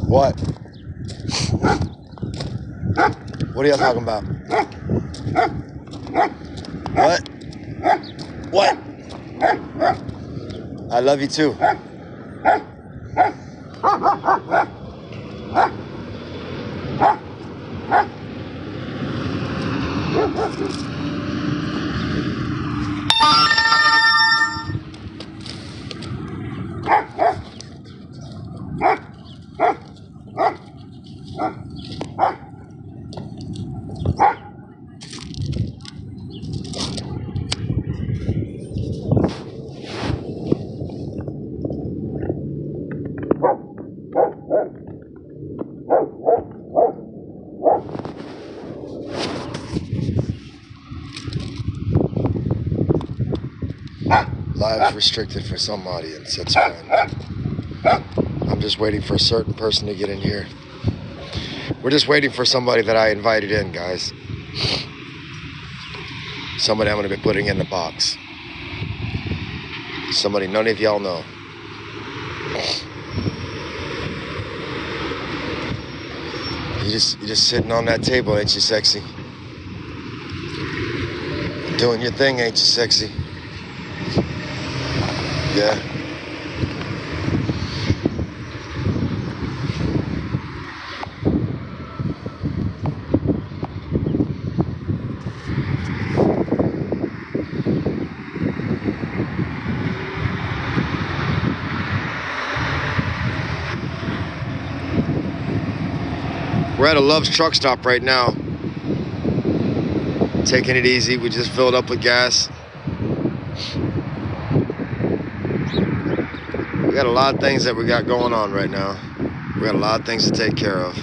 What? What are y'all talking about? What? What? I love you too. Lives restricted for some audience, it's fine. I'm just waiting for a certain person to get in here. We're just waiting for somebody that I invited in, guys. Somebody I'm going to be putting in the box. Somebody none of y'all know. You're just sitting on that table, ain't you sexy? Doing your thing, ain't you sexy? Yeah. We're at a Love's truck stop right now. Taking it easy. We just filled up with gas. We got a lot of things that we got going on right now. We got a lot of things to take care of.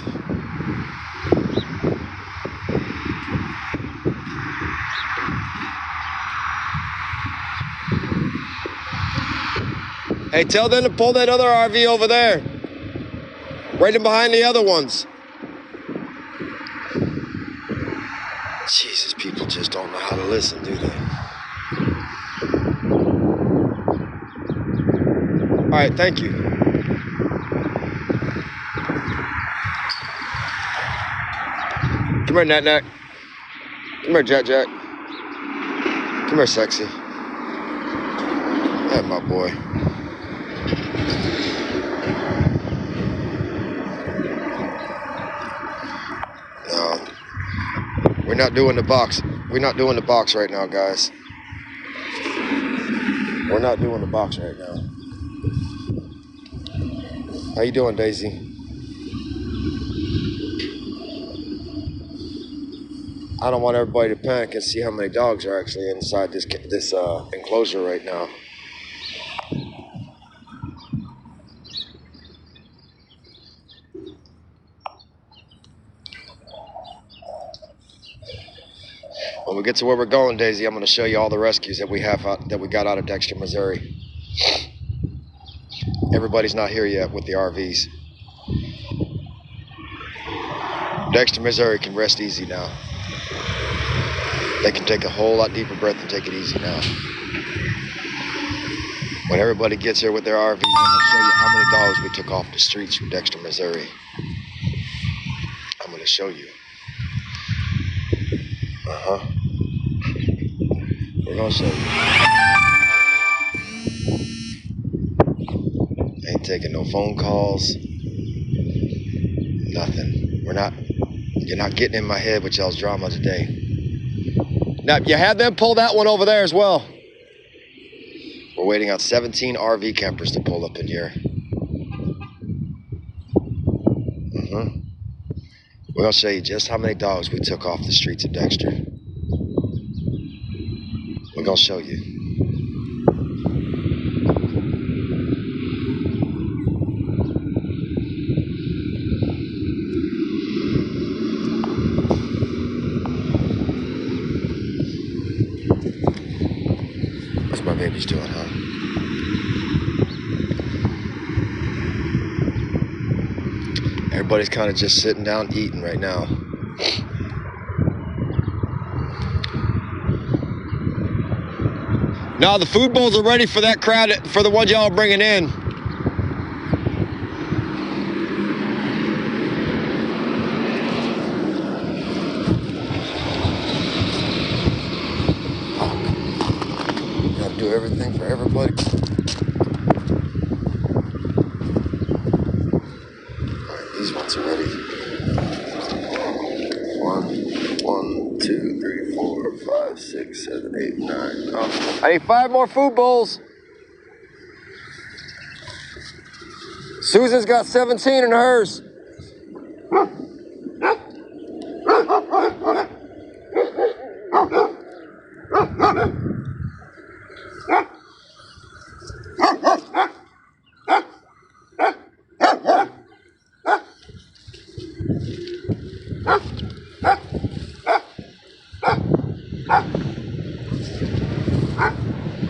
Hey, tell them to pull that other RV over there. Right in behind the other ones. Jesus, people just don't know how to listen, do they? All right, thank you. Come here, Nat. Come here, Jack. Come here, sexy. Hey, my boy. No, we're not doing the box. We're not doing the box right now, guys. We're not doing the box right now. How you doing, Daisy? I don't want everybody to panic and see how many dogs are actually inside this enclosure right now. When we get to where we're going, Daisy, I'm going to show you all the rescues that we got out of Dexter, Missouri. Everybody's not here yet with the RVs. Dexter, Missouri can rest easy now. They can take a whole lot deeper breath and take it easy now. When everybody gets here with their RVs, I'm going to show you how many dogs we took off the streets from Dexter, Missouri. I'm going to show you. We're going to show you. Ain't taking no phone calls. Nothing. You're not getting in my head with y'all's drama today. Now, you had them pull that one over there as well. We're waiting on 17 RV campers to pull up in here. We're going to show you just how many dogs we took off the streets of Dexter. We're going to show you. my baby's doing, huh? Everybody's kind of just sitting down eating right now. Now the food bowls are ready for that crowd, for the ones y'all are bringing in. Gotta do everything for everybody. All right, these ones are ready. 1, 2, 3, 4, 5, 6, 7, 8, 9. Oh, I need 5 more food bowls. Susan's got 17 in hers.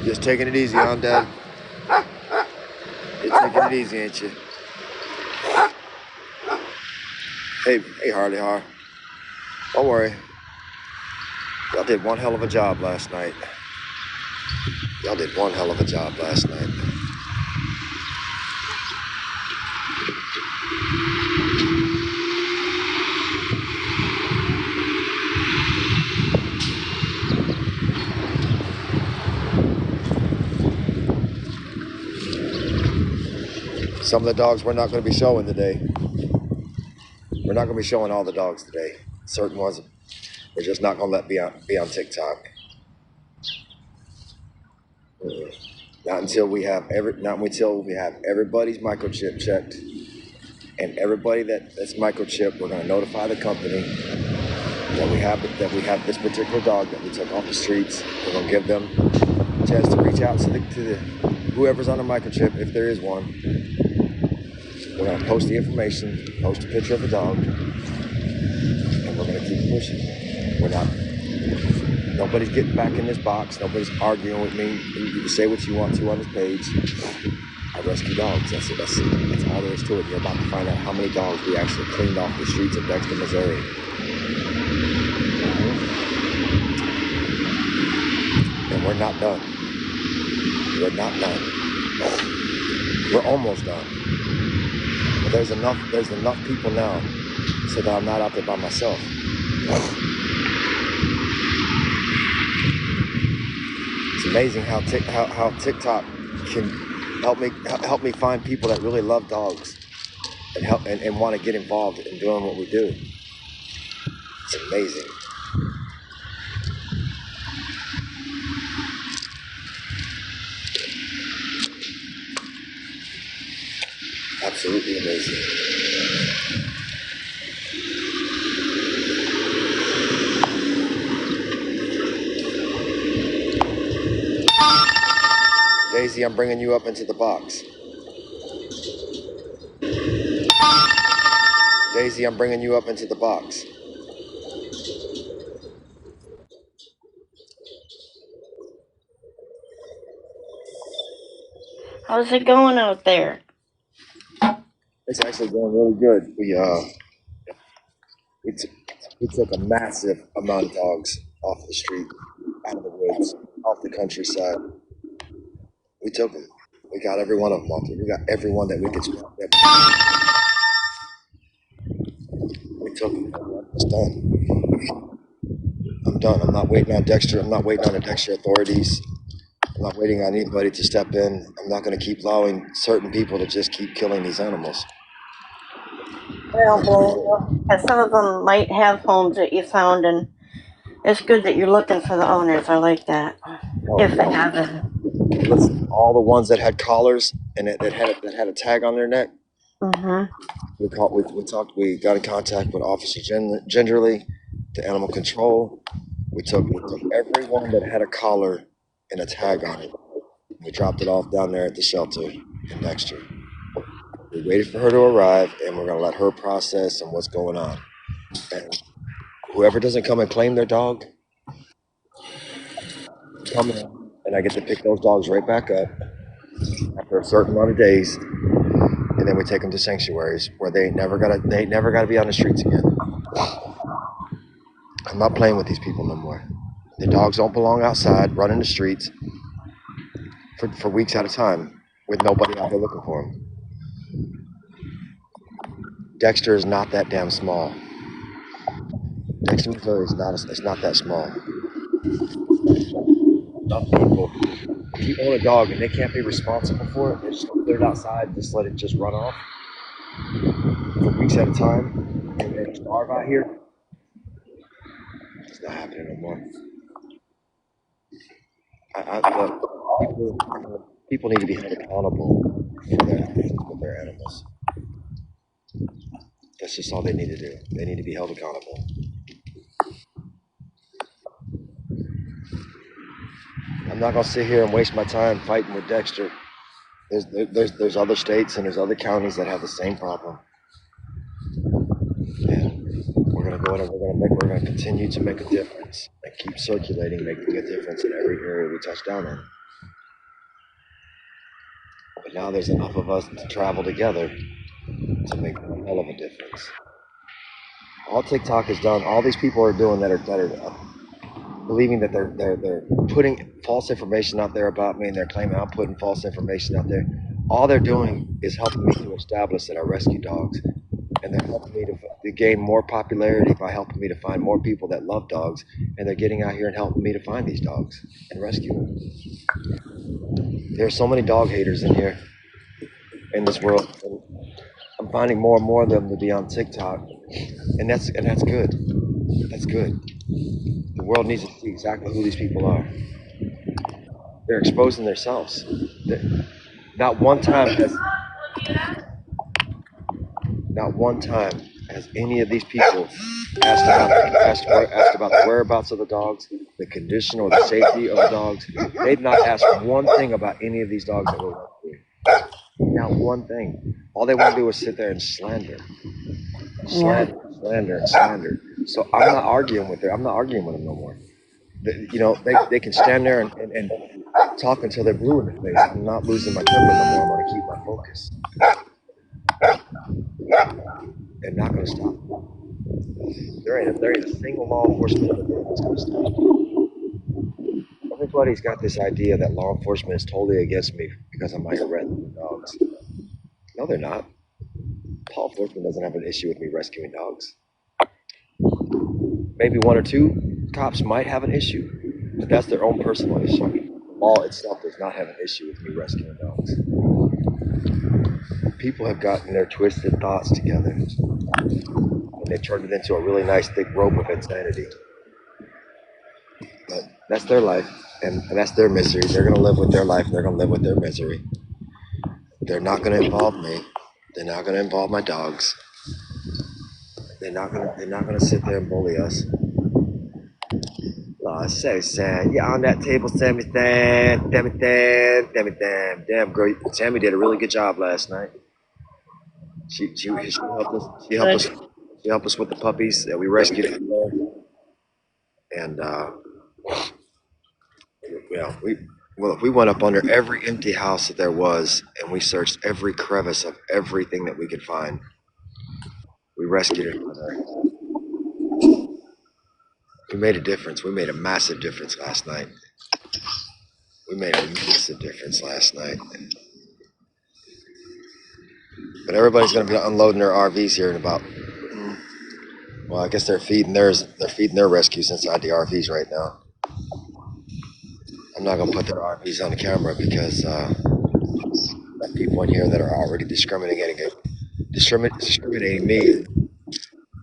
Just taking it easy on Dad. You're taking it easy, ain't you? Hey, Harley Har. Don't worry. Y'all did one hell of a job last night. Y'all did one hell of a job last night. Some of the dogs we're not going to be showing today. We're not going to be showing all the dogs today. Certain ones we're just not going to let be on TikTok. Not until we have everybody's microchip checked, and everybody that's microchipped, we're going to notify the company that we have this particular dog that we took off the streets. We're going to give them a chance to reach out to the whoever's on a microchip, if there is one. We're going to post the information, post a picture of the dog, and we're going to keep pushing. Nobody's getting back in this box. Nobody's arguing with me. You can say what you want to on this page. I rescue dogs. That's it. That's all there is to it. You're about to find out how many dogs we actually cleaned off the streets of Dexter, Missouri. And we're not done. We're not done. We're almost done. But there's enough people now so that I'm not out there by myself. It's amazing how TikTok can help me find people that really love dogs and want to get involved in doing what we do. It's amazing. Absolutely amazing. Daisy, I'm bringing you up into the box. Daisy, I'm bringing you up into the box. How's it going out there? It's actually going really good. We took a massive amount of dogs off the street, out of the woods, off the countryside. We took them. We got every one of them off. We got every one that we could. We took them. It's done. I'm done. I'm not waiting on Dexter. I'm not waiting on the Dexter authorities. I'm not waiting on anybody to step in. I'm not going to keep allowing certain people to just keep killing these animals. Well, some of them might have homes that you found, and it's good that you're looking for the owners. I like that. If they haven't. Listen, all the ones that had collars and that had a tag on their neck. Mm-hmm. We got in contact with Officer Gingerly, the animal control. We took every one that had a collar and a tag on it. We dropped it off down there at the shelter in Dexter. We waited for her to arrive, and we're going to let her process and what's going on. And whoever doesn't come and claim their dog, come in. and I get to pick those dogs right back up after a certain amount of days, and then we take them to sanctuaries where they ain't never gotta be on the streets again. I'm not playing with these people no more. The dogs don't belong outside, running the streets for weeks at a time with nobody out there looking for them. Dexter is not that damn small. Dexter, Missouri is not that small. Some people, if you own a dog and they can't be responsible for it, they're just gonna put it outside and just let it just run off for weeks at a time and then starve out here. It's not happening no more. People need to be held accountable for their actions with their animals. That's just all they need to do. They need to be held accountable. I'm not gonna sit here and waste my time fighting with Dexter. There's other states and there's other counties that have the same problem. And we're gonna go in and we're gonna continue to make a difference and keep circulating, making a difference in every area we touch down in. But now there's enough of us to travel together to make a hell of a difference. All TikTok has done, all these people are doing that are believing that they're putting false information out there about me, and they're claiming I'm putting false information out there. All they're doing is helping me to establish that I rescue dogs, and they're helping me to gain more popularity by helping me to find more people that love dogs, and they're getting out here and helping me to find these dogs and rescue them. There's so many dog haters in here, in this world. I'm finding more and more of them to be on TikTok, and that's good. That's good. The world needs to see exactly who these people are. They're exposing themselves. Not one time has any of these people asked about the whereabouts of the dogs, the condition or the safety of the dogs. They've not asked one thing about any of these dogs that we're rescuing. Not one thing. All they want to do is sit there and slander. Slander. So I'm not arguing with them. I'm not arguing with them no more. They can stand there and talk until they're blue in the face. I'm not losing my temper no more. I'm going to keep my focus. They're not going to stop. There ain't a single law enforcement that's going to stop. Everybody's got this idea that law enforcement is totally against me because I'm out here rescuing dogs. No, they're not. Law enforcement doesn't have an issue with me rescuing dogs. Maybe one or two cops might have an issue, but that's their own personal issue. The law itself does not have an issue with me rescuing dogs. People have gotten their twisted thoughts together, and they turned it into a really nice thick rope of insanity. But that's their life, and that's their misery. They're going to live with their life, and they're going to live with their misery. They're not going to involve me. They're not going to involve my dogs. They're not going to sit there and bully us. Oh, it's so sad. You're on that table, Sammy. Damn, girl. Sammy did a really good job last night. She helped us. She helped us with the puppies that we rescued. And we went up under every empty house that there was, and we searched every crevice of everything that we could find. We rescued her. We made a difference. We made a massive difference last night. But everybody's going to be unloading their RVs here in about. Well, I guess they're feeding theirs. They're feeding their rescues inside the RVs right now. I'm not going to put their RVs on the camera because there are people in here that are already discriminating me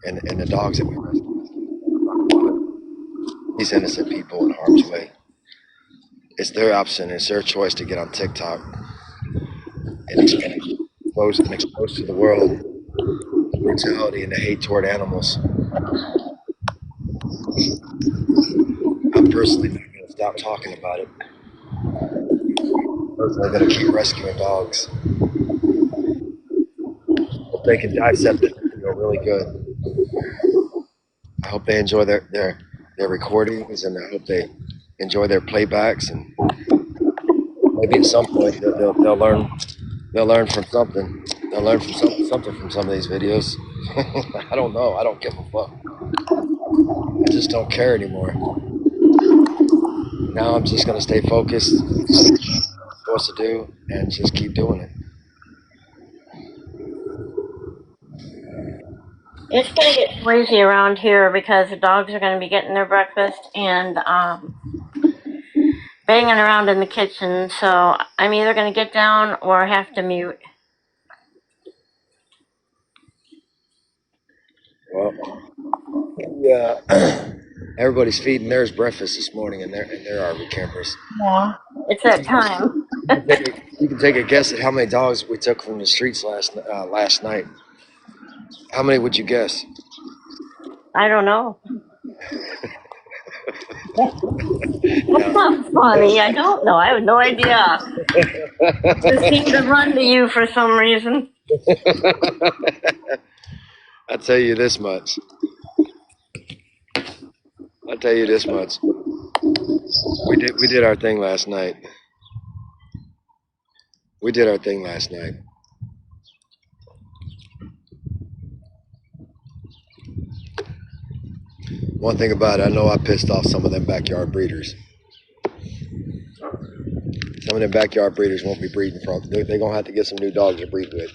and the dogs that we rescue. These innocent people in harm's way. It's their option. It's their choice to get on TikTok and expose to the world the brutality and the hate toward animals. I'm personally not going to stop talking about it. I'm personally going to keep rescuing dogs. Hope they can dissect it really good. I hope they enjoy their recordings, and I hope they enjoy their playbacks, and maybe at some point they'll learn. They'll learn from something. They'll learn from something from some of these videos. I don't know. I don't give a fuck. I just don't care anymore. Now I'm just gonna stay focused, supposed to do, and just keep doing it. It's gonna get noisy around here because the dogs are gonna be getting their breakfast and banging around in the kitchen. So I'm either gonna get down or have to mute. Well, yeah. Everybody's feeding theirs breakfast this morning in their RV campers. Yeah, it's that time. You can take a guess at how many dogs we took from the streets last night. How many would you guess? I don't know. That's not funny. I don't know. I have no idea. It seemed to run to you for some reason. I'll tell you this much. We did our thing last night. One thing about it, I know I pissed off some of them backyard breeders. Some of them backyard breeders won't be breeding from. They're gonna have to get some new dogs to breed with.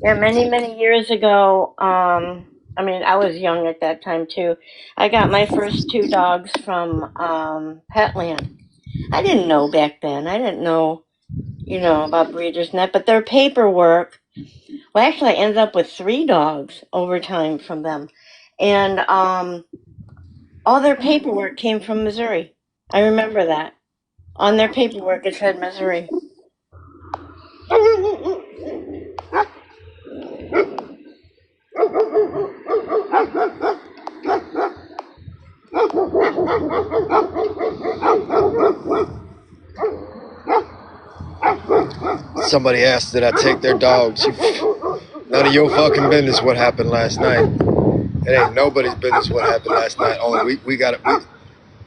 Yeah, many years ago, I mean, I was young at that time too. I got my first 2 dogs from Petland. I didn't know back then. I didn't know, about breeders and that, but their paperwork. Well, actually, I ended up with 3 dogs over time from them, and all their paperwork came from Missouri. I remember that. On their paperwork, it said Missouri. Somebody asked did I take their dogs. None of your fucking business what happened last night. It ain't nobody's business what happened last night. Only we got it.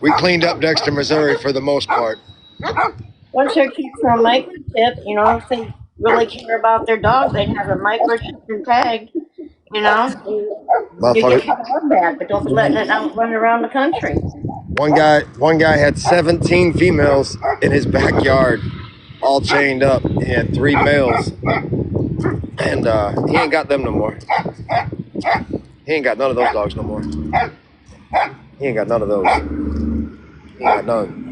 We cleaned up Dexter, Missouri for the most part. Once their kids are a microchip, if they really care about their dog, they'd have a microchip and tagged, you get your dog back, but don't be letting it out run around the country. One guy had 17 females in his backyard, all chained up. He had 3 males, and he ain't got them no more. He ain't got none of those dogs no more. He ain't got none of those. He ain't got none.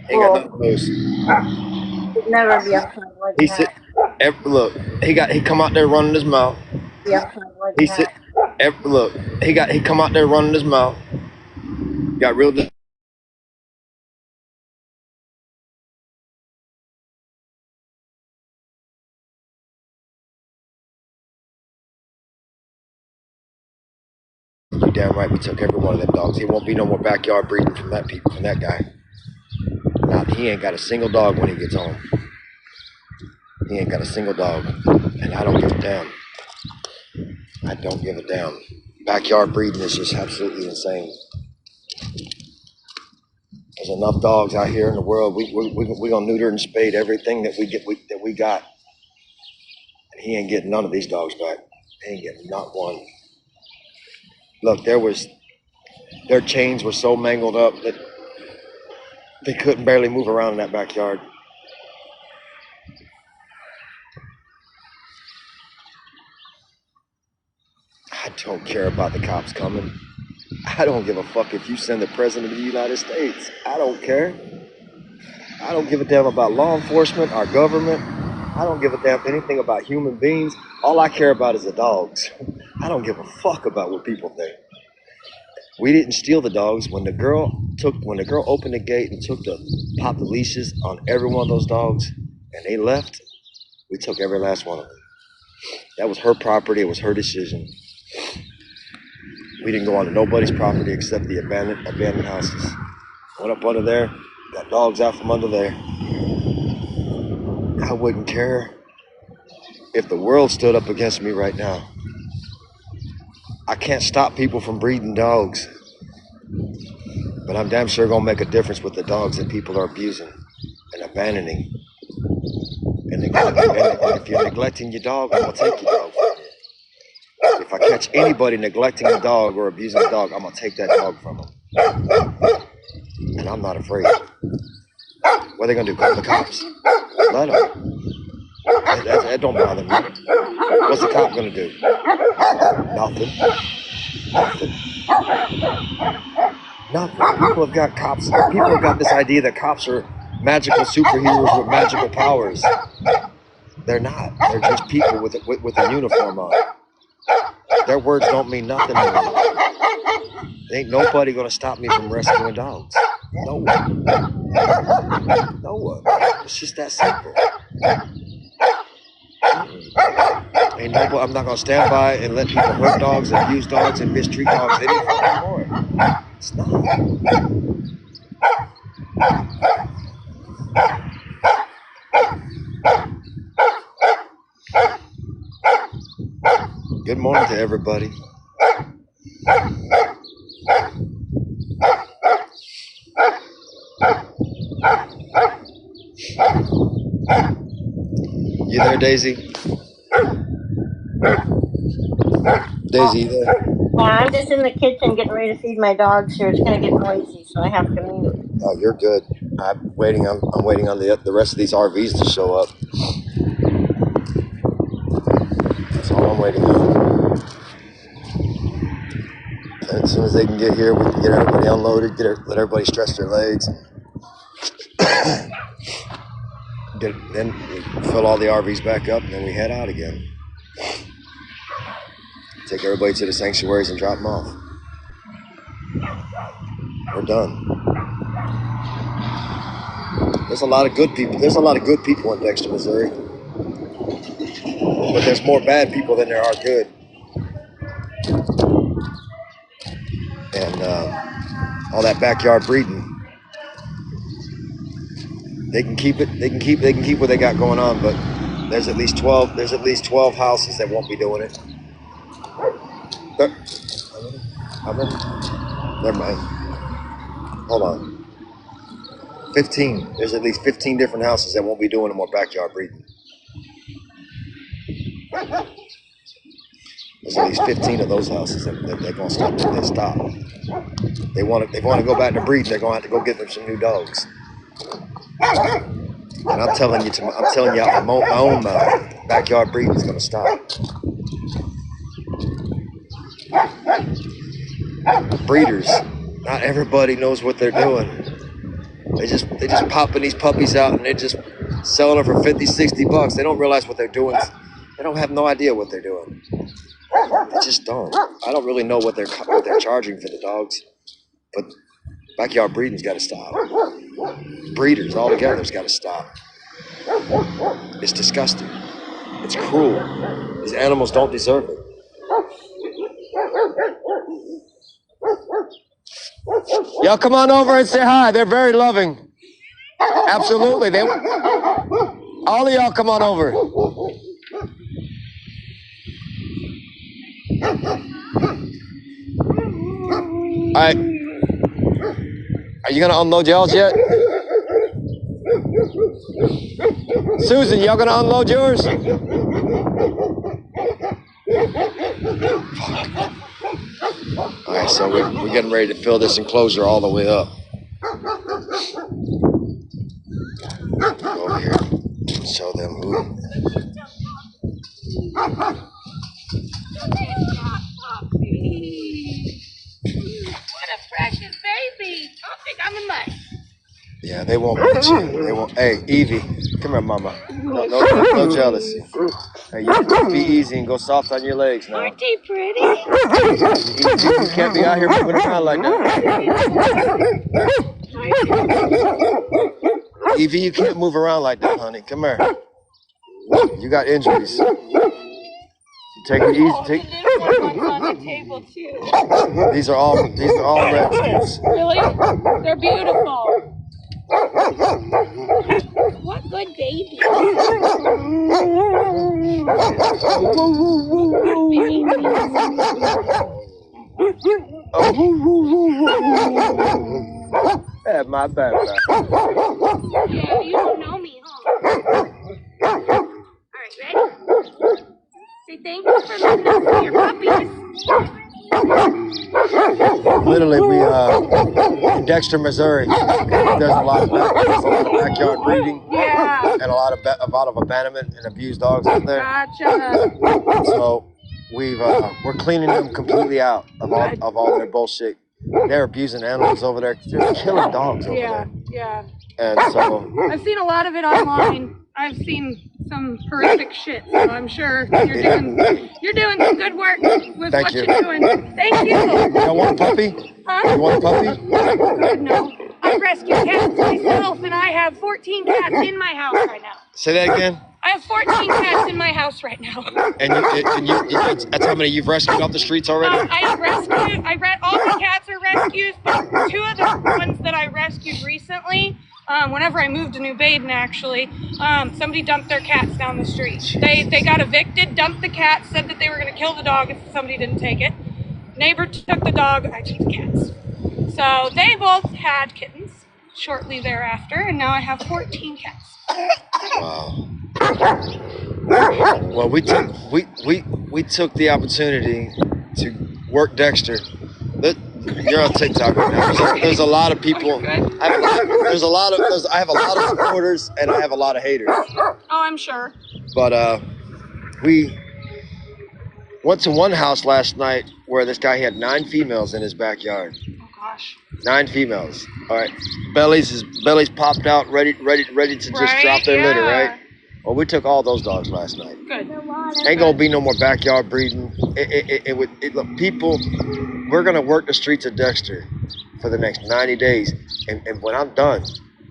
He ain't got none of those. He'd never be upside like that. Look, he come out there running his mouth. Be upside like that. Look, he come out there running his mouth. Got real. You damn right we took every one of them dogs. He won't be no more backyard breeding from that guy. Now he ain't got a single dog when he gets home. He ain't got a single dog. And I don't give a damn. I don't give a damn. Backyard breeding is just absolutely insane. There's enough dogs out here in the world. We gonna neuter and spade everything that we got. And he ain't getting none of these dogs back. He ain't getting not one. Look, their chains were so mangled up that they couldn't barely move around in that backyard. I don't care about the cops coming. I don't give a fuck if you send the president of the United States. I don't care. I don't give a damn about law enforcement, our government. I don't give a damn anything about human beings. All I care about is the dogs. I don't give a fuck about what people think. We didn't steal the dogs. When the girl opened the gate and popped the leashes on every one of those dogs and they left, we took every last one of them. That was her property. It was her decision. We didn't go onto nobody's property except the abandoned houses. Went up under there, got dogs out from under there. I wouldn't care if the world stood up against me right now. I can't stop people from breeding dogs, but I'm damn sure gonna make a difference with the dogs that people are abusing. abandoning. And if you're neglecting your dog, I'm going to take your dog from you. If I catch anybody neglecting a dog or abusing a dog, I'm going to take that dog from them. And I'm not afraid. What are they going to do? Call the cops? Let them. That don't bother me. What's the cop going to do? Nothing. People have got cops. People have got this idea that cops are magical superheroes with magical powers. They're not. They're just people with a uniform on. Their words don't mean nothing to me. Ain't nobody gonna stop me from rescuing dogs. No one. No one. It's just that simple. Ain't nobody. I'm not gonna stand by and let people hurt dogs, abuse dogs, and mistreat dogs any fucking more. It's not. Good morning to everybody. You there, Daisy? Daisy, you there? I'm just in the kitchen getting ready to feed my dogs here. It's gonna get noisy, so I have to mute. Oh, you're good. I'm waiting on the rest of these RVs to show up. That's all I'm waiting on. And as soon as they can get here, we can get everybody unloaded, let everybody stretch their legs. Then we fill all the RVs back up, and then we head out again. Take everybody to the sanctuaries and drop them off. We're done. There's a lot of good people. There's a lot of good people in Dexter, Missouri. But there's more bad people than there are good. And all that backyard breeding. They can keep it. They can keep what they got going on. But there's at least 12. There's at least 12 houses that won't be doing it. Never mind. Hold on. 15. There's at least 15 different houses that won't be doing no more backyard breeding. There's at least 15 of those houses that they're gonna stop. They stop. They want to go back to breeding. They're gonna have to go get them some new dogs. And I'm telling you out my own mouth, backyard breeding is gonna stop. Breeders, not everybody knows what they're doing. They just popping these puppies out and they're just selling them for $50-$60. They don't realize what they're doing. They don't have no idea what they're doing. They just don't. I don't really know what they're charging for the dogs, but backyard breeding's got to stop. Breeders altogether's got to stop. It's disgusting. It's cruel. These animals don't deserve it. Y'all come on over and say hi. They're very loving. Absolutely. All of y'all come on over. All right. Are you going to unload yours yet? Susan, y'all going to unload yours? All right, so we're getting ready to fill this enclosure all the way up. Go over here and show them who. What a precious baby. I'll think I'm in mud. Yeah, they won't let you. They won't. Hey, Evie, come here, mama. No jealousy. Hey, you be easy and go soft on your legs now. Aren't they pretty? You can't be out here moving around like that. Evie, you can't move around like that, honey. Come here. You got injuries. Take it easy. The little ones on the table too. These are all rescues. Really? They're beautiful. What good baby. Have my back. Yeah, you don't know for letting us see your puppies. Literally, we in Dexter, Missouri. There's a lot of backyard breeding. Yeah. And a lot of abandonment and abused dogs out there. Gotcha. So we're cleaning them completely out of all their bullshit. They're abusing animals over there. They're killing dogs over there. Yeah. And so I've seen a lot of it online. I've seen some horrific shit, so I'm sure you're doing some good work with what you're doing. Thank you. You want a puppy? Huh? You want a puppy? God, no. I rescue cats myself, and I have 14 cats in my house right now. Say that again. I have 14 cats in my house right now. And that's how many you've rescued off the streets already? All the cats are rescues, but 2 of the ones that I rescued recently, whenever I moved to New Baden, actually, somebody dumped their cats down the street. They got evicted, dumped the cats, said that they were going to kill the dog if somebody didn't take it. Neighbor took the dog, I took the cats. So they both had kittens shortly thereafter, and now I have 14 cats. Wow. Well, we took the opportunity to work Dexter. You're on TikTok right now. There's a lot of people. I have a lot of supporters and I have a lot of haters. Oh, I'm sure. But we went to one house last night where this guy had 9 females in his backyard. Oh gosh. 9 females. All right. Bellies popped out, ready to just drop their litter, right? Well, we took all those dogs last night. Good. Ain't gonna be no more backyard breeding. Look, people, we're gonna work the streets of Dexter for the next 90 days, and when I'm done,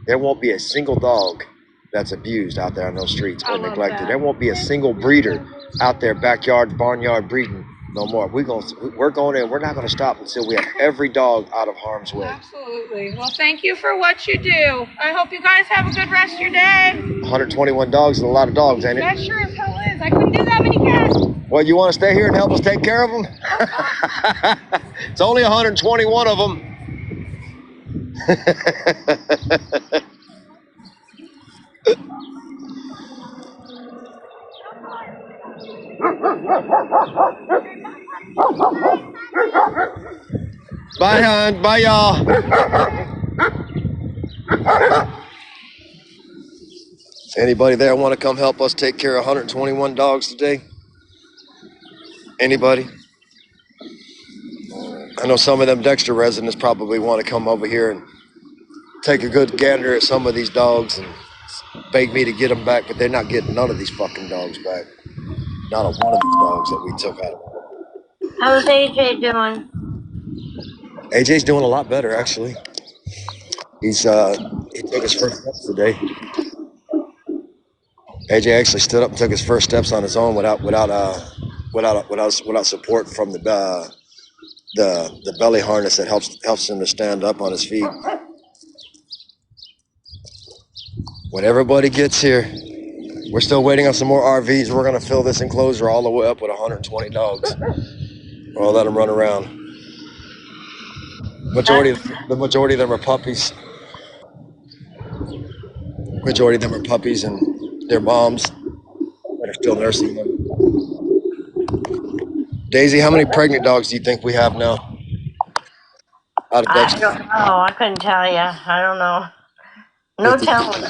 there won't be a single dog that's abused out there on those streets or neglected. There won't be a single breeder out there backyard, barnyard breeding no more. We're going in. We're not gonna stop until we have every dog out of harm's way. Absolutely. Well, thank you for what you do. I hope you guys have a good rest of your day. 121 dogs is a lot of dogs, ain't it? That sure as hell is. I couldn't do that many cats. Well, you want to stay here and help us take care of them? It's only 121 of them. Bye, hon. Bye, y'all. Anybody there want to come help us take care of 121 dogs today? Anybody? I know some of them Dexter residents probably want to come over here and take a good gander at some of these dogs and beg me to get them back, but they're not getting none of these fucking dogs back. Not a one of these dogs that we took out. How's AJ doing? AJ's doing a lot better, actually. He took his first steps today. AJ actually stood up and took his first steps on his own without support from the belly harness that helps him to stand up on his feet. When everybody gets here, we're still waiting on some more RVs. We're gonna fill this enclosure all the way up with 120 dogs. We'll let them run around. The majority of them are puppies. Majority of them are puppies and their moms that are still nursing them. Daisy, how many pregnant dogs do you think we have now? Out of I don't know. I couldn't tell you. I don't know. No telling.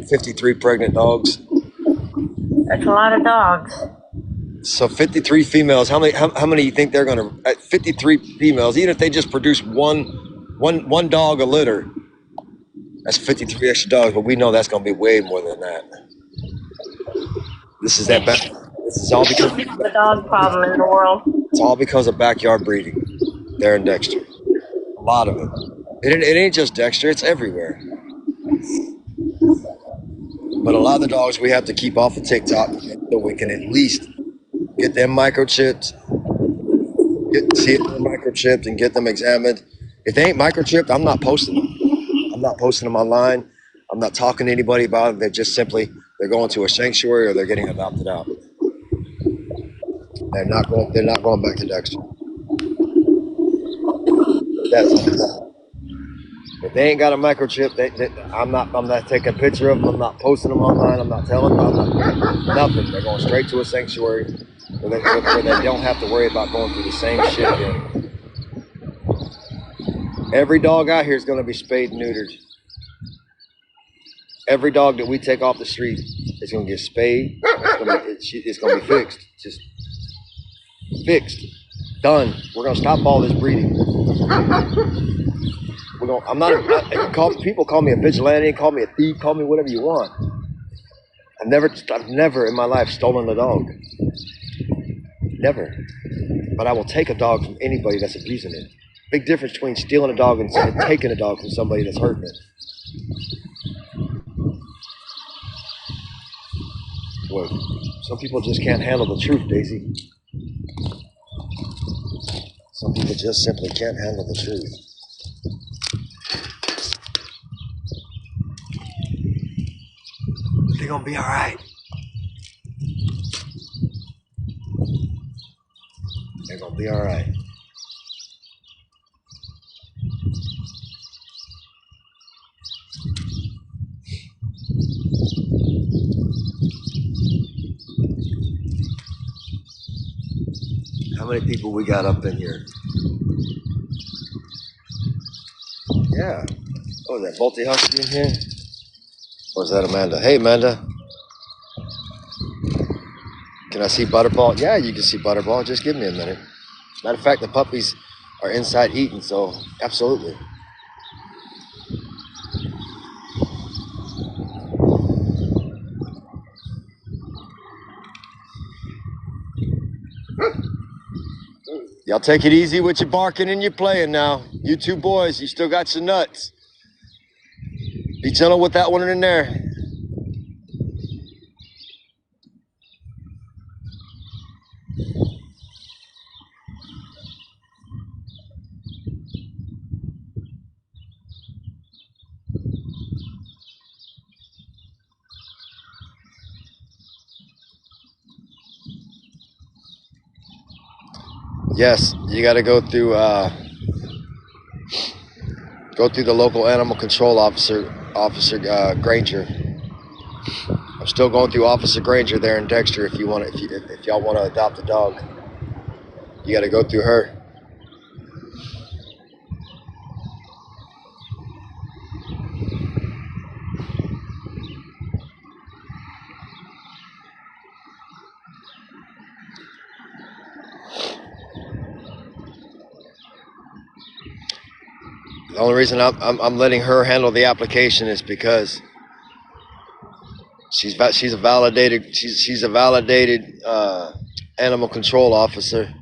53 pregnant dogs. That's a lot of dogs. So 53 females. How many you think they're gonna? At 53 females, even if they just produce one dog a litter, that's 53 extra dogs. But we know that's gonna be way more than that. This is that bad. This is all because the dog problem in the world. It's all because of backyard breeding there in Dexter. A lot of it. It ain't just Dexter. It's everywhere. But a lot of the dogs we have to keep off of TikTok so we can at least get them microchipped, see if they're microchipped and get them examined. If they ain't microchipped, I'm not posting them. I'm not posting them online. I'm not talking to anybody about them. They're going to a sanctuary or they're getting adopted out. They're not going back to Dexter. That's if they ain't got a microchip, I'm not taking a picture of them. I'm not posting them online. I'm not telling them nothing. They're going straight to a sanctuary. where they don't have to worry about going through the same shit again. Every dog out here is going to be spayed and neutered. Every dog that we take off the street is going to get spayed. It's going to be fixed. Just fixed. Done. We're going to stop all this breeding. People call me a vigilante, call me a thief, call me whatever you want. I've never in my life stolen a dog. Never. But I will take a dog from anybody that's abusing it. Big difference between stealing a dog and taking a dog from somebody that's hurting it. Well, some people just can't handle the truth, Daisy. Some people just simply can't handle the truth. They're gonna be all right. They're gonna be all right. How many people we got up in here? Yeah. Oh, is that multi-husky in here? Or is that Amanda? Hey, Amanda. Can I see Butterball? Yeah, you can see Butterball. Just give me a minute. Matter of fact, the puppies are inside eating, so absolutely. Y'all take it easy with your barking and your playing now. You two boys, you still got your nuts. Be gentle with that one in there. Yes, you got to go through the local animal control officer Granger. I'm still going through Officer Granger there in Dexter. If y'all want to adopt a dog, you got to go through her. The only reason I'm letting her handle the application is because she's a validated animal control officer,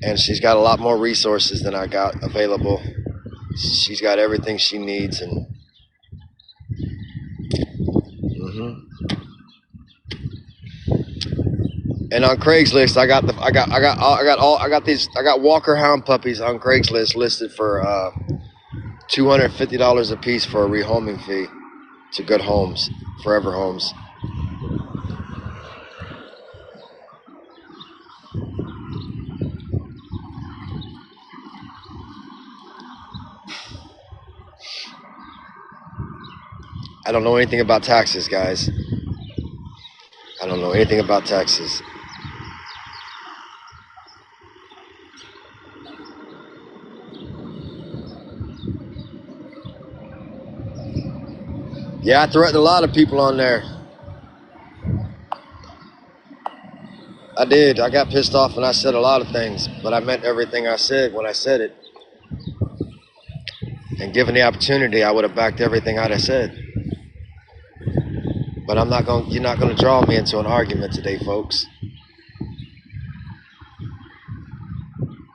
and she's got a lot more resources than I got available. She's got everything she needs, and And on Craigslist, I got Walker Hound puppies on Craigslist listed for $250 a piece for a rehoming fee to Good Homes, Forever Homes. I don't know anything about taxes, guys. I don't know anything about taxes. Yeah, I threatened a lot of people on there. I did. I got pissed off and I said a lot of things, but I meant everything I said when I said it. And given the opportunity, I would have backed everything I'd have said. But you're not gonna draw me into an argument today, folks.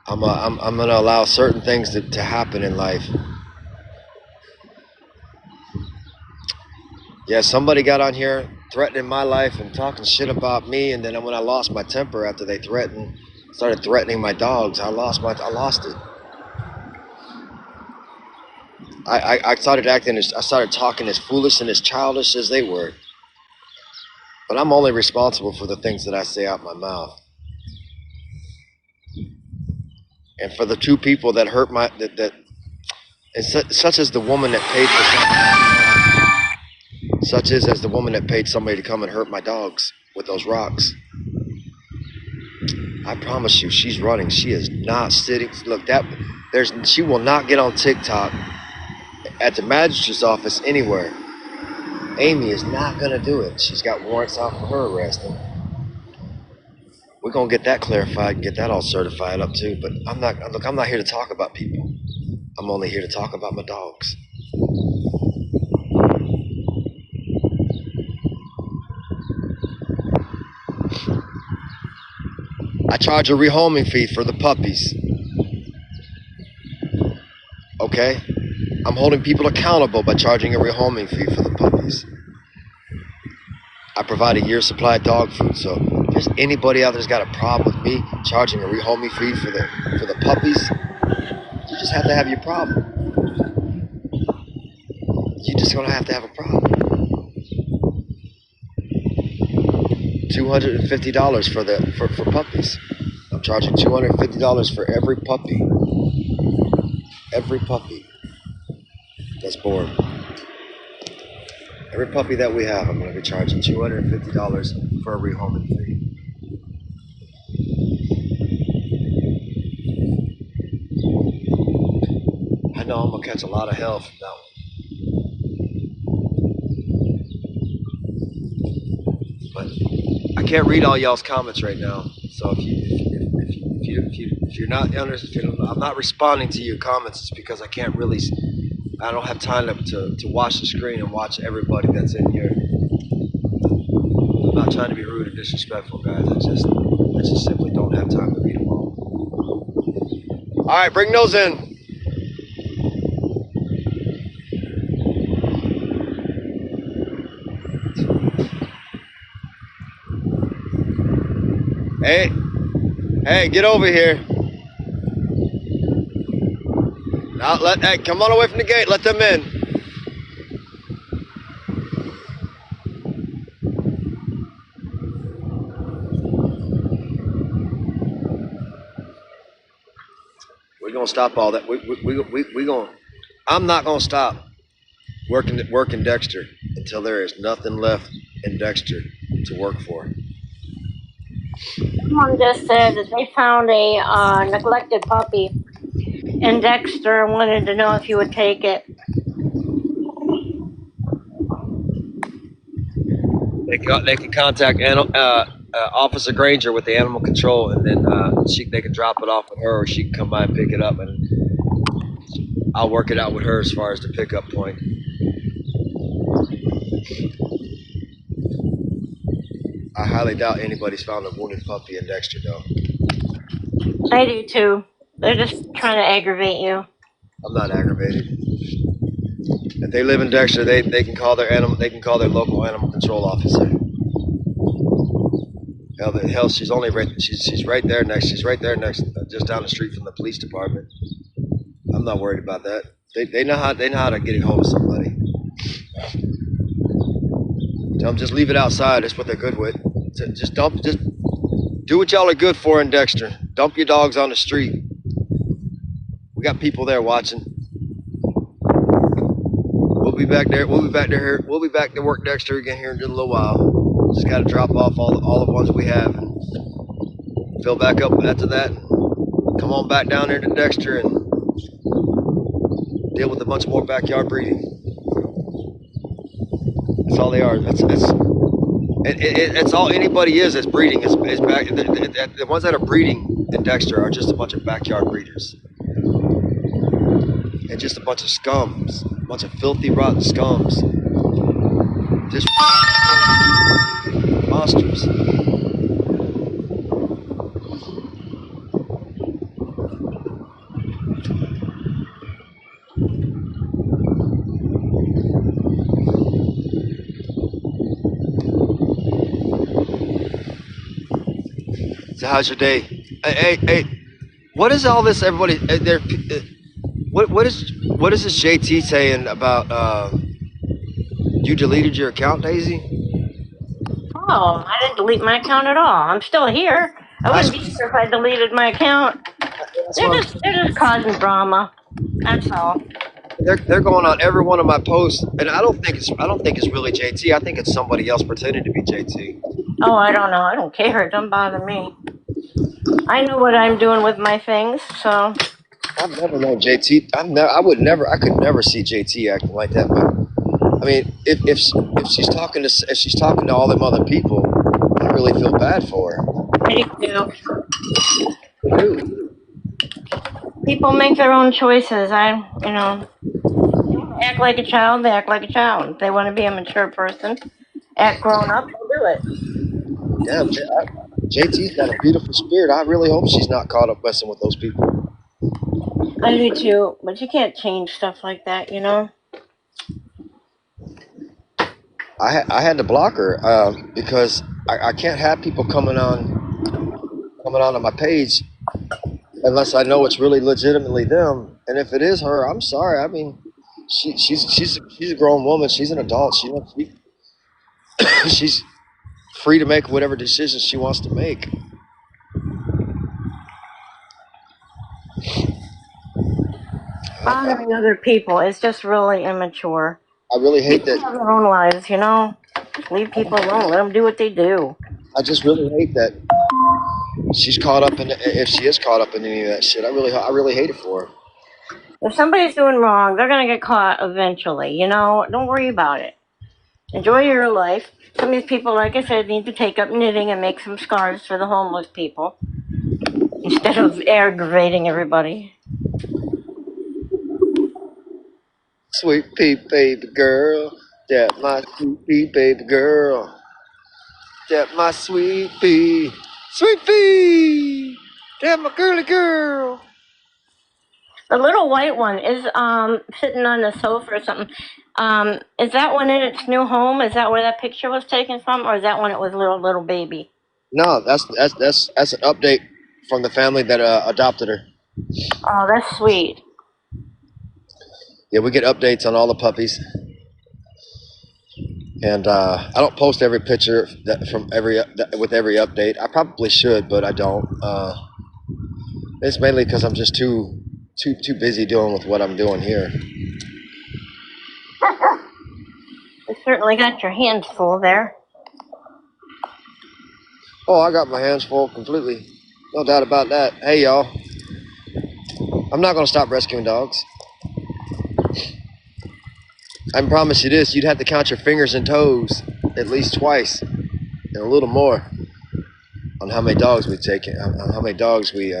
I'm gonna allow certain things to happen in life. Yeah, somebody got on here threatening my life and talking shit about me, and then when I lost my temper after they started threatening my dogs, I lost it. I started talking as foolish and as childish as they were. But I'm only responsible for the things that I say out my mouth. And for the two people that hurt such as the woman that paid somebody to come and hurt my dogs with those rocks. I promise you, she's running. She is not sitting. Look, she will not get on TikTok at the magistrate's office anywhere. Amy is not gonna do it. She's got warrants out for her arrest. And we're gonna get that clarified and get that all certified up too. But I'm not here to talk about people. I'm only here to talk about my dogs. I charge a rehoming fee for the puppies. Okay? I'm holding people accountable by charging a rehoming fee for the puppies. I provide a year's supply of dog food, so if there's anybody out there's got a problem with me charging a rehoming fee for the puppies, you just have to have your problem. You're just gonna have to have a problem. $250 for puppies. I'm charging $250 for every puppy. Every puppy that's born. Every puppy that we have, I'm going to be charging $250 for a rehoming fee. I know I'm going to catch a lot of hell from that one. But I can't read all y'all's comments right now, so if you're not I'm not responding to your comments, it's because I don't have time to watch the screen and watch everybody that's in here. I'm not trying to be rude or disrespectful, guys. I just simply don't have time to read them all. All right, bring those in. Hey, get over here. Now hey, come on away from the gate. Let them in. We're gonna stop all that. I'm not gonna stop working Dexter until there is nothing left in Dexter to work for. Someone just said that they found a neglected puppy in Dexter and wanted to know if you would take it. They can contact Officer Granger with the animal control, and then they can drop it off with her, or she can come by and pick it up, and I'll work it out with her as far as the pickup point. I highly doubt anybody's found a wounded puppy in Dexter, though. I do too. They're just trying to aggravate you. I'm not aggravated. If they live in Dexter, they can call their local animal control officer. Hell, she's right there next, just down the street from the police department. I'm not worried about that. They know how to get a hold of somebody. Tell them just leave it outside. That's what they're good with. Just do what y'all are good for in Dexter. Dump your dogs on the street. We got people there watching. We'll be back there. We'll be back to work Dexter again here in just a little while. Just got to drop off all the ones we have and fill back up after that. Come on back down there to Dexter and deal with a bunch more backyard breeding. That's all they are. It's all anybody is breeding. The ones that are breeding in Dexter are just a bunch of backyard breeders. And just a bunch of scums. A bunch of filthy, rotten scums. Just monsters. So how's your day? Hey, what is all this? Everybody, what is this JT saying about you deleted your account, Daisy? Oh, I didn't delete my account at all. I'm still here. I wouldn't be here if I deleted my account. They're just causing drama. That's all. They're going on every one of my posts, and I don't think it's really JT. I think it's somebody else pretending to be JT. Oh, I don't know. I don't care. It doesn't bother me. I know what I'm doing with my things, so. I've never known JT. I could never see JT acting like that. But I mean, if she's talking to all them other people, I really feel bad for her. I do. Dude, People make their own choices. Act like a child, they act like a child. If they want to be a mature person, act grown up, they'll do it. damn, JT's got a beautiful spirit. I really hope she's not caught up messing with those people. I do too, but you can't change stuff like that, you know? I had to block her because I can't have people coming on my page unless I know it's really legitimately them. And if it is her, I'm sorry. I mean, she's a grown woman. She's an adult. She's free to make whatever decisions she wants to make. Bothering other people is just really immature. I really hate People that. have their own lives, you know? Just leave people alone. Let them do what they do. I just really hate that she's caught up in. If she is caught up in any of that shit, I really hate it for her. If somebody's doing wrong, they're going to get caught eventually, you know? Don't worry about it. Enjoy your life. Some of these people, like I said, need to take up knitting and make some scarves for the homeless people instead of aggravating everybody. Sweet pea, baby girl. That my sweet pea, baby girl. That my sweet pea. Sweet pea. That my girly girl. The little white one is sitting on the sofa or something. Is that one in its new home? Is that where that picture was taken from, or is that when it was a little baby? No, that's an update from the family that adopted her. Oh, that's sweet. Yeah, we get updates on all the puppies, and I don't post every picture with every update. I probably should, but I don't. It's mainly because I'm just too busy dealing with what I'm doing here. You certainly got your hands full there. Oh, I got my hands full completely. No doubt about that. Hey, y'all. I'm not going to stop rescuing dogs. I can promise you this. You'd have to count your fingers and toes at least twice and a little more on how many dogs we take. On how many dogs we...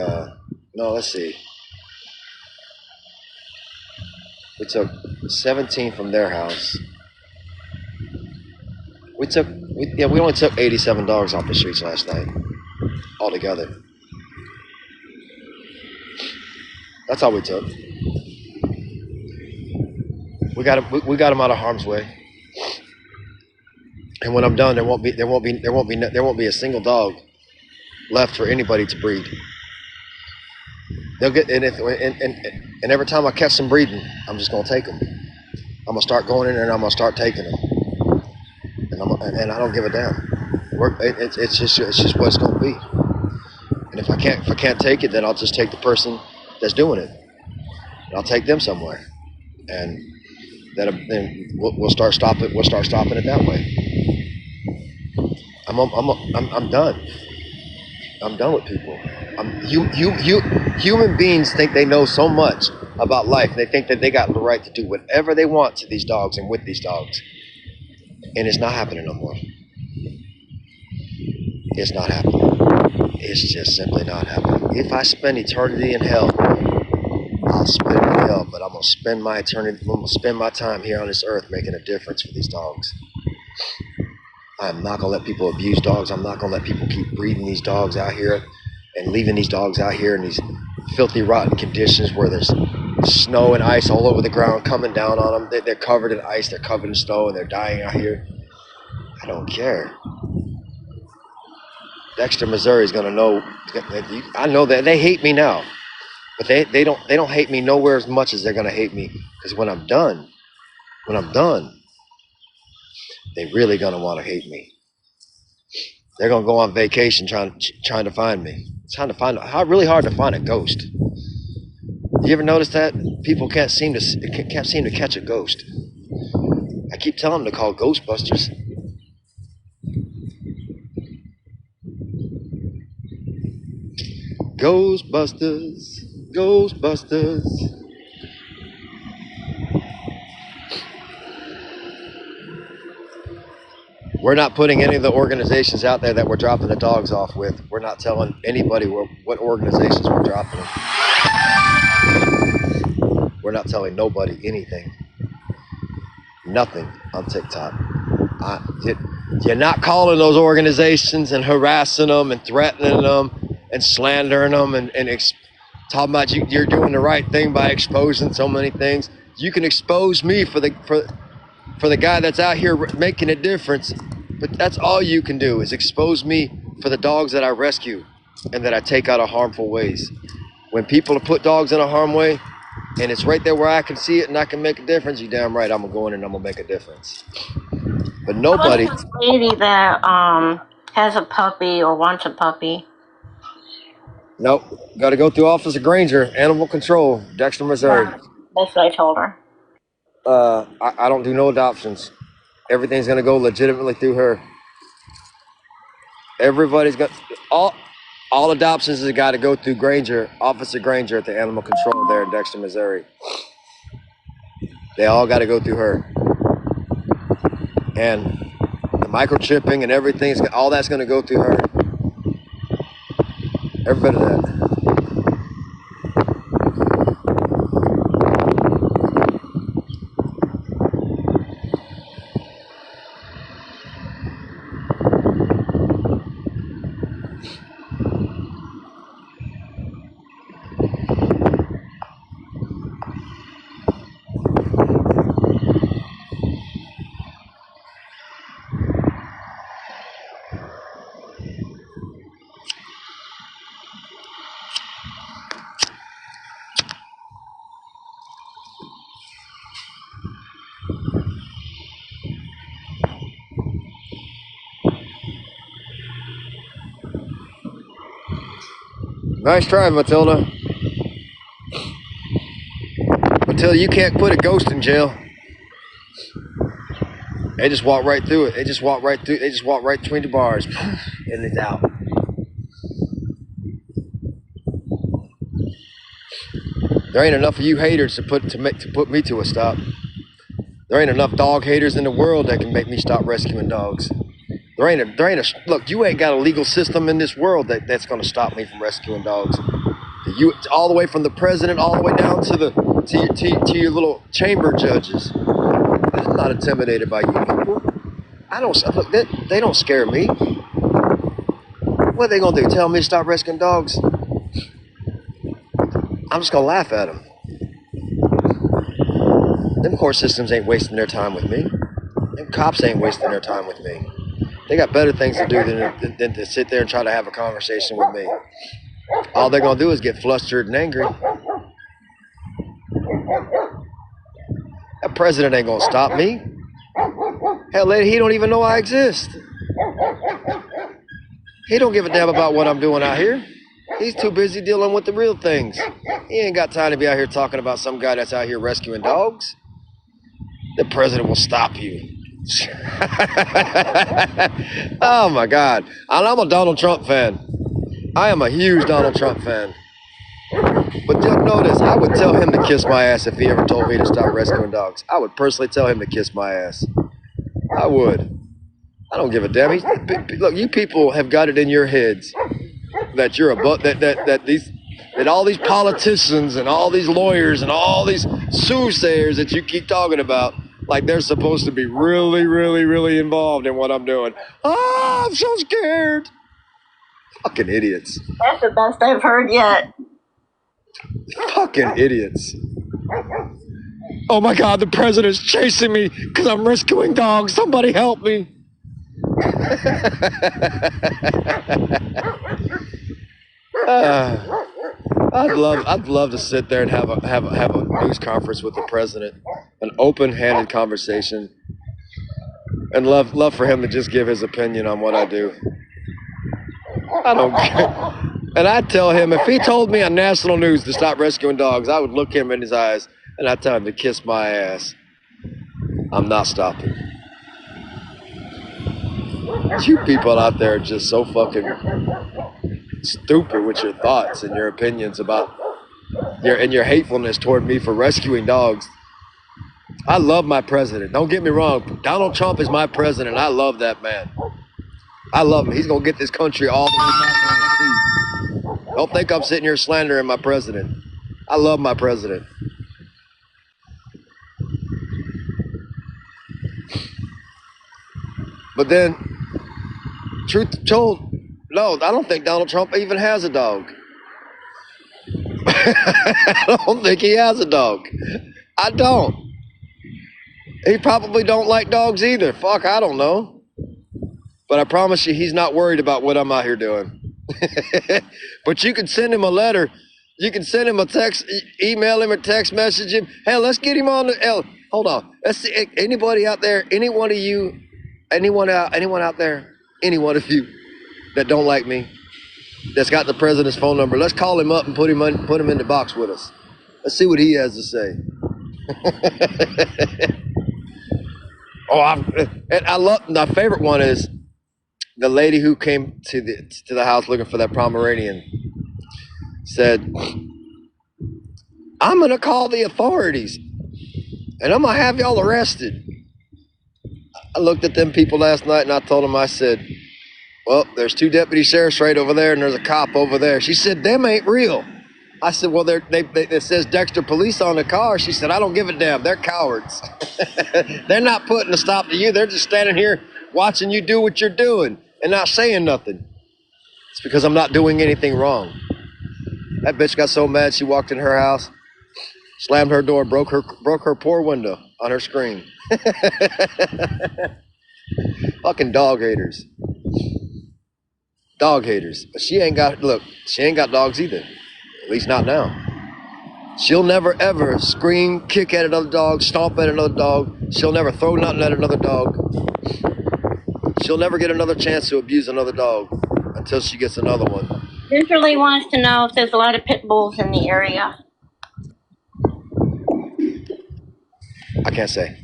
No, let's see. We took 17 from their house. We only took 87 dogs off the streets last night, altogether. That's all we took. We got them out of harm's way. And when I'm done, there won't be a single dog left for anybody to breed. They'll get and every time I catch them breeding, I'm just gonna take them. I'm gonna start going in there and I'm gonna start taking them. And I don't give a damn. It's just what it's gonna be. And if I can't take it, then I'll just take the person that's doing it. And I'll take them somewhere, and then we'll start stopping. We'll start stopping it that way. I'm done. I'm done with people. Human beings think they know so much about life. They think that they got the right to do whatever they want to these dogs and with these dogs. And it's not happening no more. It's not happening. It's just simply not happening. If I spend eternity in hell, I'll spend it in hell. But I'm gonna spend my time here on this earth making a difference for these dogs. I'm not gonna let people abuse dogs. I'm not gonna let people keep breeding these dogs out here and leaving these dogs out here in these filthy, rotten conditions where there's snow and ice all over the ground coming down on them. They're covered in ice, they're covered in snow, and they're dying out here. I don't care. Dexter, Missouri is gonna know. I know that they hate me now, but they don't hate me nowhere as much as they're gonna hate me. Because when I'm done, they really gonna want to hate me. They're gonna go on vacation trying to find me. It's really hard to find a ghost. You ever notice that people can't seem to catch a ghost? I keep telling them to call Ghostbusters. Ghostbusters, Ghostbusters. We're not putting any of the organizations out there that we're dropping the dogs off with. We're not telling anybody what organizations we're dropping them. We're not telling nobody anything. Nothing on TikTok. You're not calling those organizations and harassing them and threatening them and slandering them and talking about you're doing the right thing by exposing so many things. You can expose me for the guy that's out here making a difference, but that's all you can do is expose me for the dogs that I rescue and that I take out of harmful ways. When people put dogs in a harm way and it's right there where I can see it and I can make a difference, you're damn right I'm gonna go in and I'm gonna make a difference. But nobody. What's this lady that has a puppy or wants a puppy? Nope. Got to go through Officer Granger, Animal Control, Dexter, Missouri. Yeah, that's what I told her. I don't do no adoptions. Everything's gonna go legitimately through her. Everybody's got all adoptions has got to go through Granger, Officer Granger at the Animal Control there in Dexter, Missouri. They all got to go through her. And the microchipping and everything, all that's going to go through her. Every bit of that. Nice try, Matilda. Matilda, you can't put a ghost in jail. They just walk right through it. They just walk right through. They just walk right between the bars, and it's out. There ain't enough of you haters to put me to a stop. There ain't enough dog haters in the world that can make me stop rescuing dogs. Look, you ain't got a legal system in this world that's going to stop me from rescuing dogs. You all the way from the president all the way down to your little chamber judges. I'm not intimidated by you people. Look, they don't scare me. What are they going to do? Tell me to stop rescuing dogs? I'm just going to laugh at them. Them court systems ain't wasting their time with me. Them cops ain't wasting their time with me. They got better things to do than to sit there and try to have a conversation with me. All they're going to do is get flustered and angry. That president ain't going to stop me. Hell, he don't even know I exist. He don't give a damn about what I'm doing out here. He's too busy dealing with the real things. He ain't got time to be out here talking about some guy that's out here rescuing dogs. The president will stop you. Oh my God. I'm a Donald Trump fan. I am a huge Donald Trump fan. But notice, I would tell him to kiss my ass if he ever told me to stop rescuing dogs. I would personally tell him to kiss my ass. I would. I don't give a damn. Look, you people have got it in your heads that you're that all these politicians and all these lawyers and all these soothsayers that you keep talking about, like they're supposed to be really, really, really involved in what I'm doing. Oh, I'm so scared. Fucking idiots. That's the best I've heard yet. Fucking idiots. Oh my God, the president's chasing me because I'm rescuing dogs. Somebody help me. I'd love to sit there and have a news conference with the president, an open-handed conversation, and love for him to just give his opinion on what I do. I don't care. And I'd tell him, if he told me on national news to stop rescuing dogs, I would look him in his eyes and I'd tell him to kiss my ass. I'm not stopping. You people out there are just so fucking stupid with your thoughts and your opinions about your hatefulness toward me for rescuing dogs. I love my president. Don't get me wrong. Donald Trump is my president. I love that man. I love him. He's going to get this country all the way back on its feet. Don't think I'm sitting here slandering my president. I love my president. But then, truth told, no, I don't think Donald Trump even has a dog. I don't think he has a dog. I don't. He probably don't like dogs either. Fuck, I don't know. But I promise you, he's not worried about what I'm out here doing. But you can send him a letter. You can send him a text, email him or text message him. Hell, let's get him on the. Hold on. Let's see. Anybody out there? Any one of you? Anyone out there? Any one of you that don't like me? That's got the president's phone number. Let's call him up and put him in the box with us. Let's see what he has to say. I love, my favorite one is the lady who came to the house looking for that Pomeranian said, I'm gonna call the authorities and I'm gonna have y'all arrested. I looked at them people last night and I told them, I said, well, there's 2 deputy sheriffs right over there and there's a cop over there. She said, them ain't real. I said, well, it says Dexter Police on the car. She said, I don't give a damn. They're cowards. They're not putting a stop to you. They're just standing here watching you do what you're doing and not saying nothing. It's because I'm not doing anything wrong. That bitch got so mad she walked in her house, slammed her door, broke her poor window on her screen. Fucking dog haters. Dog haters. But she ain't got dogs either. At least not now. She'll never ever scream, kick at another dog, stomp at another dog. She'll never throw nothing at another dog. She'll never get another chance to abuse another dog until she gets another one. Gingerly wants to know if there's a lot of pit bulls in the area. I can't say.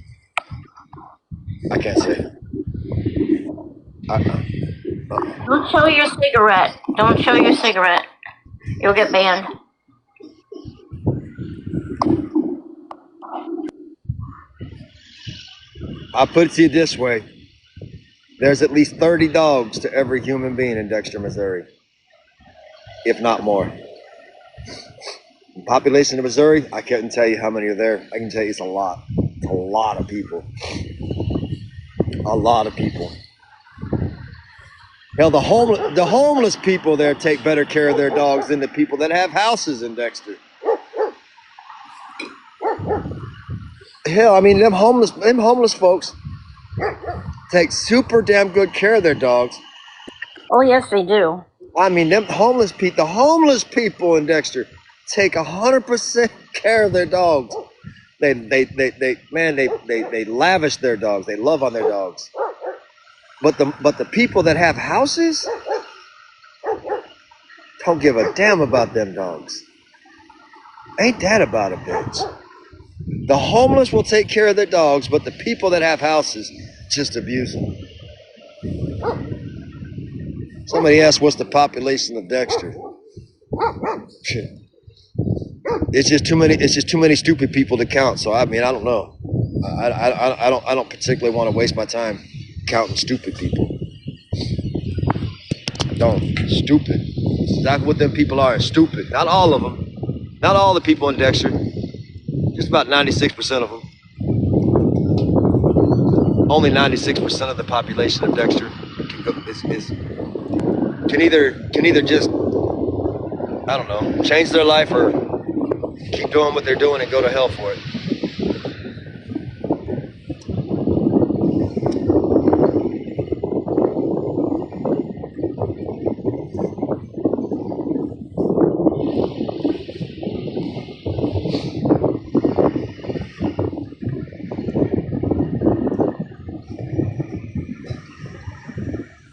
Don't show your cigarette. Don't show your cigarette. You'll get banned. I'll put it to you this way. There's at least 30 dogs to every human being in Dexter, Missouri, if not more. The population of Missouri, I couldn't tell you how many are there. I can tell you it's a lot. A lot of people. A lot of people. Hell, the homeless people there take better care of their dogs than the people that have houses in Dexter. Hell, I mean, them homeless folks take super damn good care of their dogs. Oh, yes, they do. I mean, the homeless people in Dexter take 100% care of their dogs. They lavish their dogs. They love on their dogs. But the people that have houses don't give a damn about them dogs. Ain't that about a bitch? The homeless will take care of their dogs, but the people that have houses just abuse them. Somebody asked, what's the population of Dexter? It's just too many stupid people to count. So I mean, I don't know. I don't particularly want to waste my time counting stupid people. I don't. Stupid. That's exactly what them people are. Stupid. Not all of them. Not all the people in Dexter. Just about 96% of them. Only 96% of the population of Dexter can either just, I don't know, change their life or keep doing what they're doing and go to hell for it.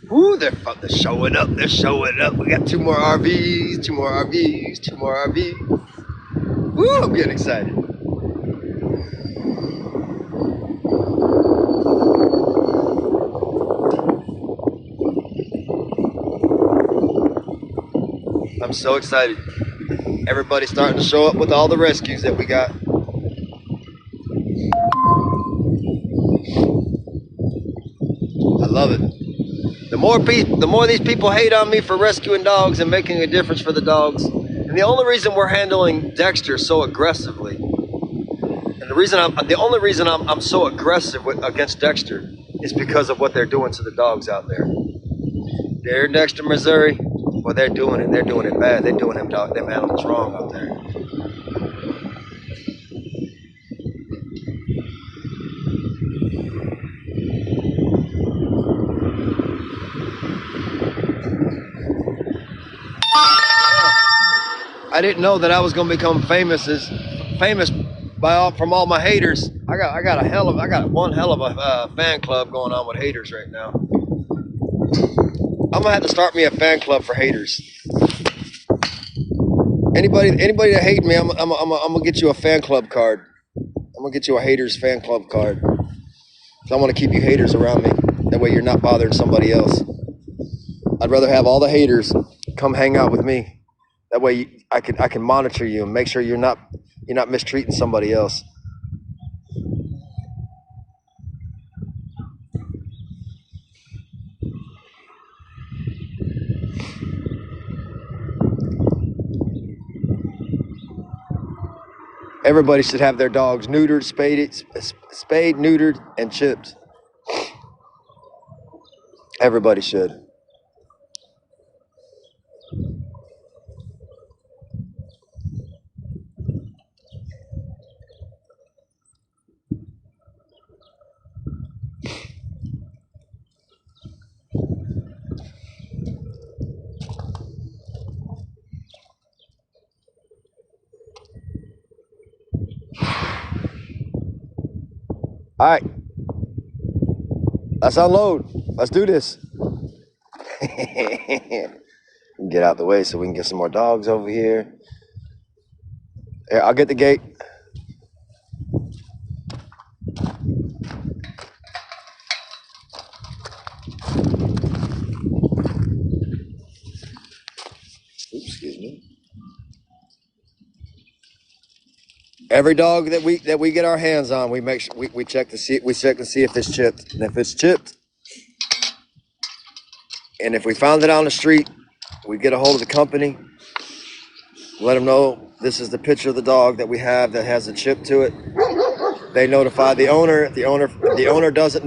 Ooh, they're showing up. They're showing up. We got 2 more RVs, 2 more RVs, 2 more RVs. Ooh, I'm getting excited. I'm so excited. Everybody's starting to show up with all the rescues that we got. I love it. The more these people hate on me for rescuing dogs and making a difference for the dogs, and the only reason we're handling Dexter so aggressively, and the only reason I'm so aggressive against Dexter is because of what they're doing to the dogs out there. They're in Dexter, Missouri. Well, they're doing it. They're doing it bad. They're doing them animals wrong out there. I didn't know that I was going to become famous from all my haters. I got one hell of a fan club going on with haters right now. I'm gonna have to start me a fan club for haters. Anybody that hates me, I'm gonna get you a fan club card. I'm gonna get you a haters fan club card. So I want to keep you haters around me. That way you're not bothering somebody else. I'd rather have all the haters come hang out with me. That way I can monitor you and make sure you're not mistreating somebody else. Everybody should have their dogs neutered, spayed, neutered, and chipped. Everybody should. All right, let's unload. Let's do this. Get out the way so we can get some more dogs over here. Here, I'll get the gate. Oops, excuse me. Every dog that we get our hands on, we make sure we check to see if it's chipped. And if it's chipped, and if we found it on the street, we get a hold of the company, let them know this is the picture of the dog that we have that has a chip to it. They notify the owner. If the owner doesn't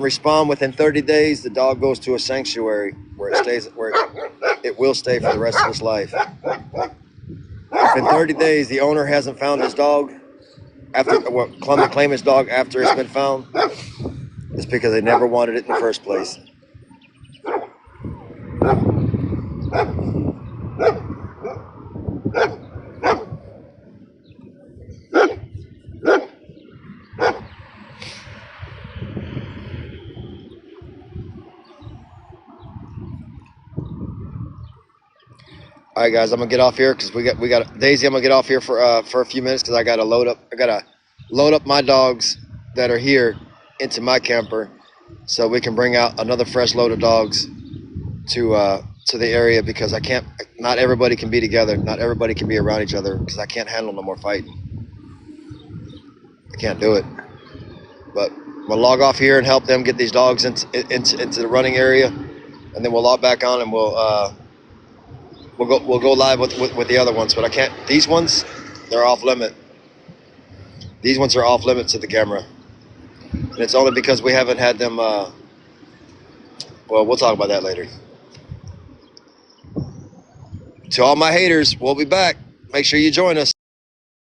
respond within 30 days, the dog goes to a sanctuary where it will stay for the rest of its life. If in 30 days the owner hasn't found his dog, claim his dog after it's been found, it's because they never wanted it in the first place. All right, guys, I'm gonna get off here because we got Daisy. I'm gonna get off here for a few minutes because I gotta load up my dogs that are here into my camper, so we can bring out another fresh load of dogs to the area, because not everybody can be together. Not everybody can be around each other because I can't handle no more fighting. I can't do it. But we'll log off here and help them get these dogs into the running area, and then we'll log back on and we'll go live with the other ones. But I can't. These ones, they're off limit. These ones are off limit to the camera, and it's only because we haven't had them. Well, we'll talk about that later. To all my haters, we'll be back. Make sure you join us.